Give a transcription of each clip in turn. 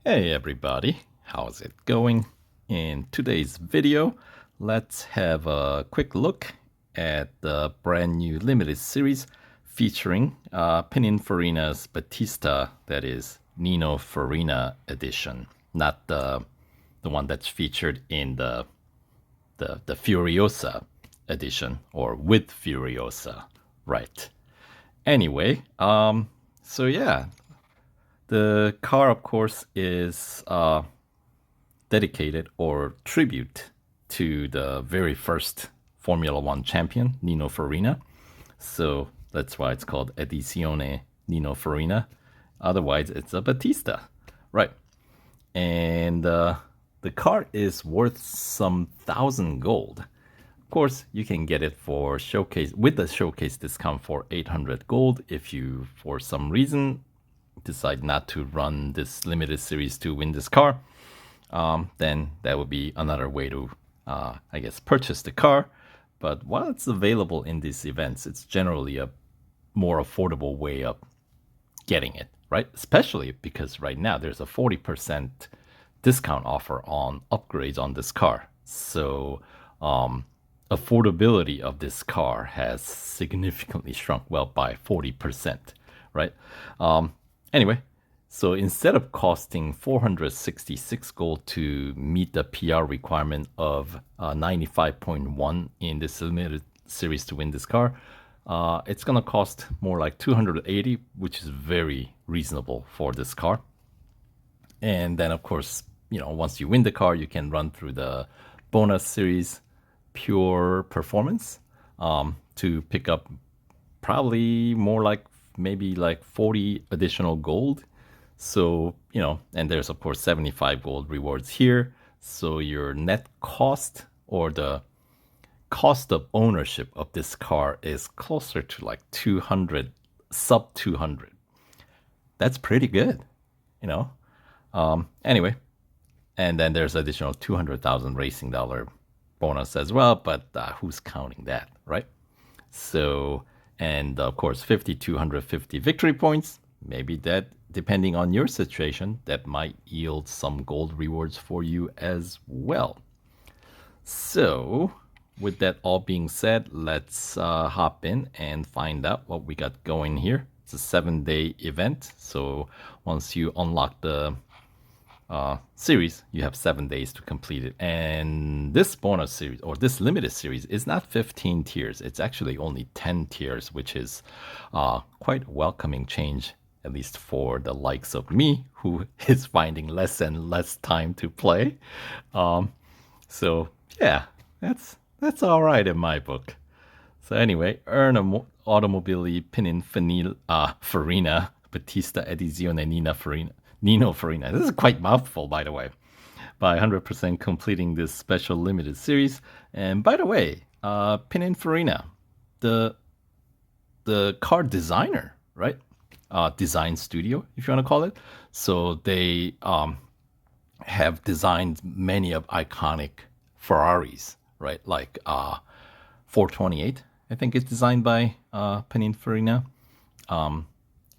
Hey everybody, how's it going? In today's video, let's have a quick look at the brand new limited series featuring Pininfarina's Battista, that is Nino Farina edition, not the one that's featured in the Furiosa edition or with Furiosa, right? Anyway, so yeah, the car, of course, is dedicated or tribute to the very first Formula One champion, Nino Farina. So that's why it's called Edizione Nino Farina. Otherwise, it's a Battista, right? And the car is worth some 1,000 gold. Of course, you can get it for showcase with the showcase discount for 800 gold if you, for some reason, decide not to run this limited series to win this car. Then that would be another way to, I guess, purchase the car. But while it's available in these events, it's generally a more affordable way of getting it, right? Especially because right now there's a 40% discount offer on upgrades on this car. So affordability of this car has significantly shrunk, well, by 40%, right? Anyway, so instead of costing 466 gold to meet the PR requirement of 95.1 in this limited series to win this car, it's going to cost more like 280, which is very reasonable for this car. And then, of course, once you win the car, you can run through the bonus series pure performance to pick up probably more like maybe like 40 additional gold. So, and there's of course 75 gold rewards here. So your net cost or the cost of ownership of this car is closer to like 200, sub 200. That's pretty good, Anyway, and then there's additional 200,000 racing dollar bonus as well, but who's counting that, right? So, and of course, 5,250 victory points. Maybe that, depending on your situation, that might yield some gold rewards for you as well. So, with that all being said, let's hop in and find out what we got going here. It's a 7-day event. So, once you unlock the series, you have 7 days to complete it. And this bonus series or this limited series is not 15 tiers. It's actually only 10 tiers, which is quite a welcoming change, at least for the likes of me, who is finding less and less time to play. So yeah, that's all right in my book. So anyway, earn a Automobili Fininfarina Battista Edizione Nino Farina. This is quite mouthful, by the way. By 100% completing this special limited series. And by the way, Pininfarina, the car designer, right? Design studio, if you want to call it. So they have designed many of iconic Ferraris, right? Like 428, I think is designed by Pininfarina.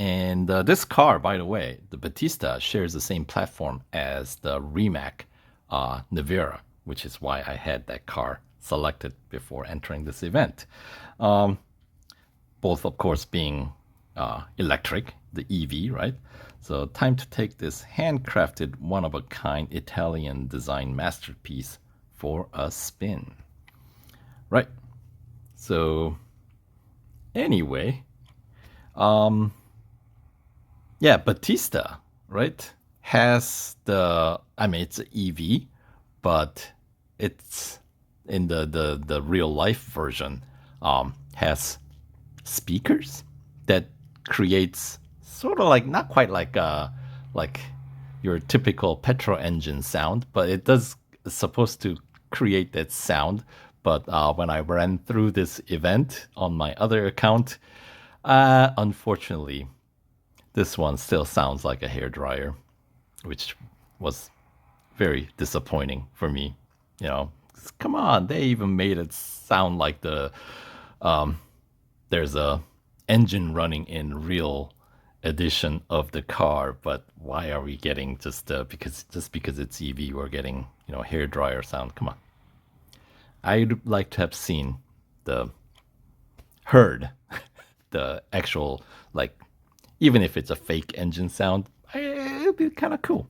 And this car, by the way, the Battista shares the same platform as the Rimac Nevera, which is why I had that car selected before entering this event. Both, of course, being electric, the EV, right? So time to take this handcrafted, one-of-a-kind Italian design masterpiece for a spin. Right. So anyway, yeah, Battista, right, has it's an EV, but it's in the real life version, has speakers that creates sort of like, not quite like your typical petrol engine sound, but it does, it's supposed to create that sound. But when I ran through this event on my other account, unfortunately, this one still sounds like a hairdryer, which was very disappointing for me. Come on, they even made it sound like there's a engine running in real edition of the car, but why are we getting just because it's EV, we're getting hair dryer sound? Come on. I'd like to have heard the actual, like, even if it's a fake engine sound, it'd be kind of cool.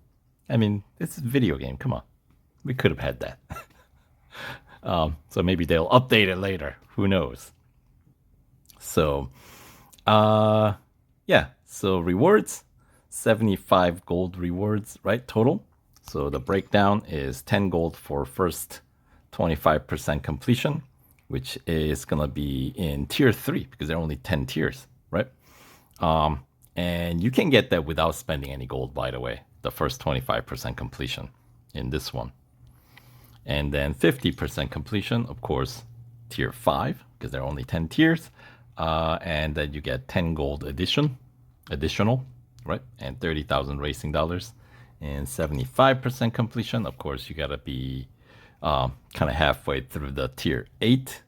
I mean, it's a video game. Come on, we could have had that. So maybe they'll update it later. Who knows? So, yeah. So rewards, 75 gold rewards, right? Total. So the breakdown is 10 gold for first 25% completion, which is gonna be in tier 3 because there are only 10 tiers, right? And you can get that without spending any gold, by the way. The first 25% completion in this one. And then 50% completion, of course, tier 5, because there are only 10 tiers. And then you get 10 gold additional, right? And 30,000 racing dollars. And 75% completion, of course, you gotta be kind of halfway through the tier 8,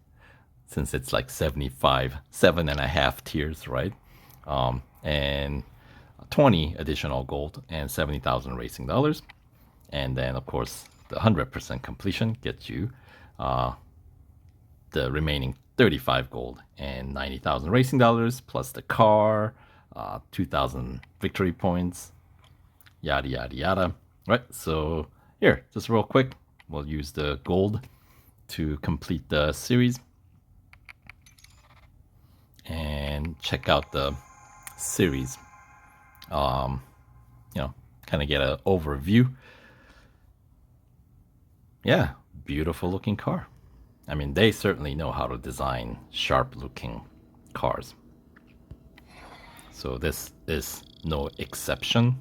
since it's like 7.5 tiers, right? And 20 additional gold and 70,000 racing dollars. And then, of course, the 100% completion gets you the remaining 35 gold and 90,000 racing dollars, plus the car, 2,000 victory points, yada, yada, yada. Right, so here, just real quick, we'll use the gold to complete the series and check out the series. Kind of get an overview. Yeah, beautiful looking car. I mean, they certainly know how to design sharp looking cars. So this is no exception.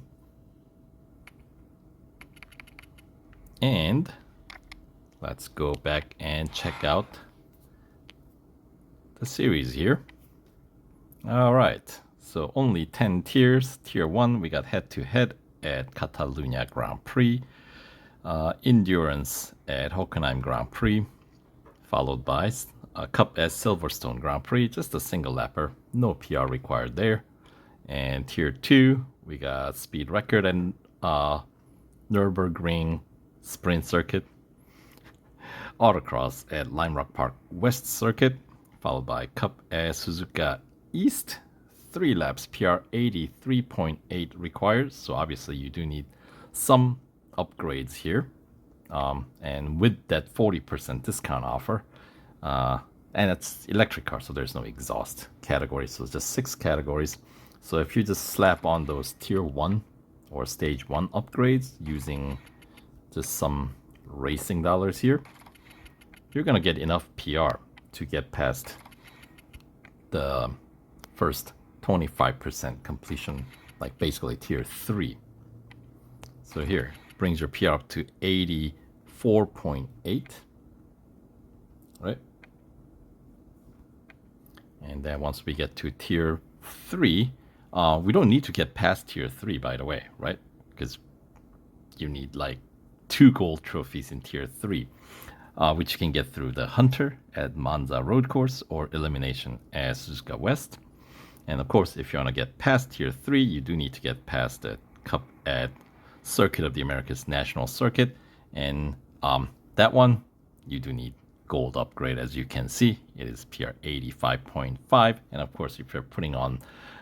And let's go back and check out the series here. All right, so only 10 tiers. Tier 1, we got head-to-head at Catalunya Grand Prix. Endurance at Hockenheim Grand Prix, followed by Cup at Silverstone Grand Prix, just a single lapper, no PR required there. And tier 2, we got speed record and Nürburgring Sprint Circuit, Autocross at Lime Rock Park West Circuit, followed by Cup at Suzuka East, 3 laps, PR 83.8 required, so obviously you do need some upgrades here, and with that 40% discount offer, and it's electric car, so there's no exhaust category, so it's just 6 categories. So if you just slap on those tier 1 or stage 1 upgrades using just some racing dollars here, you're gonna get enough PR to get past the first 25% completion, like basically tier 3. So here, brings your PR up to 84.8, right? And then once we get to tier 3, we don't need to get past tier 3, by the way, right? Because you need like 2 gold trophies in tier 3, which you can get through the Hunter at Monza Road Course or Elimination at Suzuka West. And of course, if you want to get past tier 3, you do need to get past the Cup at Circuit of the Americas National Circuit, and that one you do need gold upgrade. As you can see, it is PR 85.5, and of course if you're putting on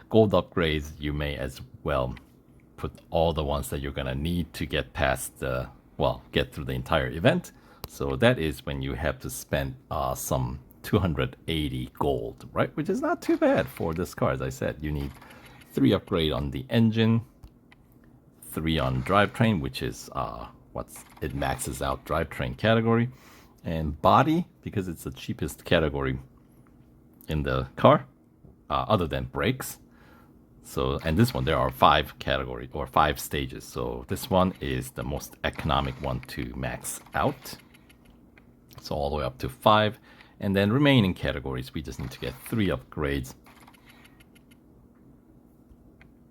gold upgrades, you may as well put all the ones that you're gonna need to get past get through the entire event. So that is when you have to spend some 280 gold, right? Which is not too bad for this car. As I said, you need 3 upgrade on the engine, 3 on drivetrain, which is it maxes out drivetrain category, and body, because it's the cheapest category in the car, other than brakes. So, and this one, there are 5 categories or 5 stages. So this one is the most economic one to max out. So all the way up to 5. And then remaining categories, we just need to get 3 upgrades.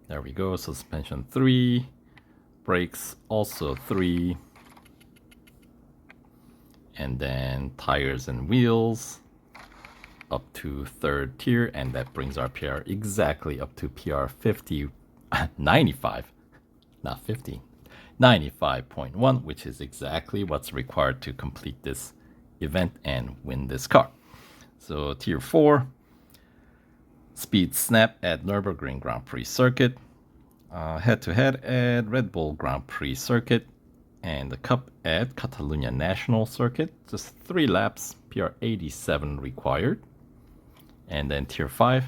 There we go, suspension 3, brakes also 3, and then tires and wheels up to 3rd tier, and that brings our PR exactly up to PR 95, not 15, 95.1, which is exactly what's required to complete this event and win this car. So tier 4, speed snap at Nürburgring Grand Prix circuit, head-to-head at Red Bull Grand Prix circuit, and the cup at Catalunya National Circuit. Just 3 laps, PR 87 required. And then tier 5,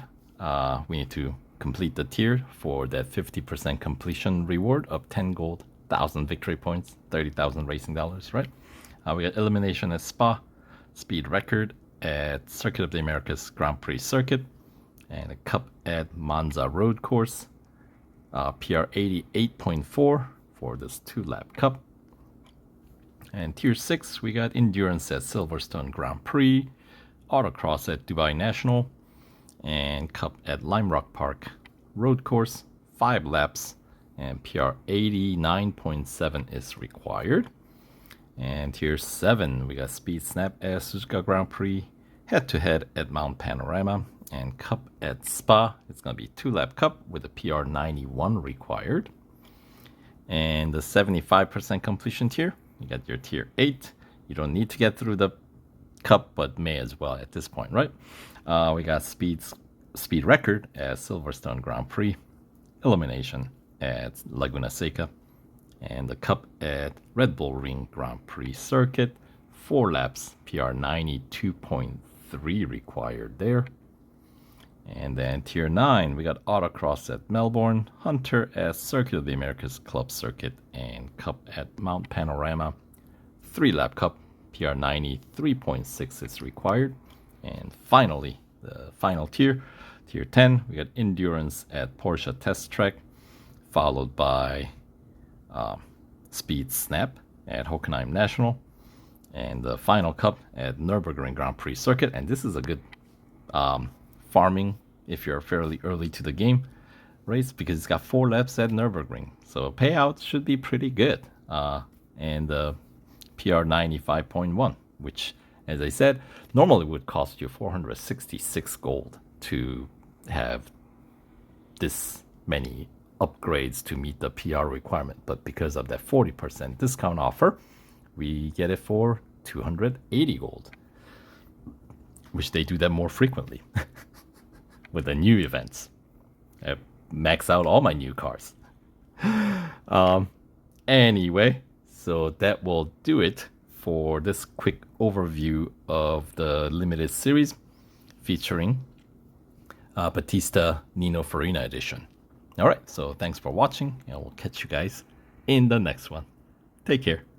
we need to complete the tier for that 50% completion reward of 10 gold, 1,000 victory points, 30,000 racing dollars, right? We got elimination at Spa, speed record at Circuit of the Americas Grand Prix circuit, and a cup at Monza Road Course, PR 88.4 for this 2-lap cup. And tier 6, we got endurance at Silverstone Grand Prix, autocross at Dubai National, and cup at Lime Rock Park Road Course, 5 laps, and PR 89.7 is required. And tier 7, we got speed snap at Suzuka Grand Prix, head-to-head at Mount Panorama, and cup at Spa. It's going to be 2-lap cup with a PR 91 required. And the 75% completion tier, you got your tier 8. You don't need to get through the cup, but may as well at this point, right? We got speed record at Silverstone Grand Prix, elimination at Laguna Seca, and the cup at Red Bull Ring Grand Prix circuit, 4 laps, PR 92.3 required there. And then tier 9, we got autocross at Melbourne, Hunter at Circuit of the Americas Club Circuit, and cup at Mount Panorama, 3-lap cup, PR 93.6 is required. And finally, the final tier, tier 10, we got endurance at Porsche Test Track, followed by speed snap at Hockenheim National, and the final cup at Nürburgring Grand Prix circuit. And this is a good farming if you're fairly early to the game race, because it's got 4 laps at Nürburgring, so payout should be pretty good. And PR 95.1, which, as I said, normally would cost you 466 gold to have this many upgrades to meet the PR requirement, but because of that 40% discount offer, we get it for 280 gold. Wish they do that more frequently with the new events. I max out all my new cars. Anyway, so that will do it for this quick overview of the limited series featuring Battista Nino Farina edition. All right, so thanks for watching, and we'll catch you guys in the next one. Take care.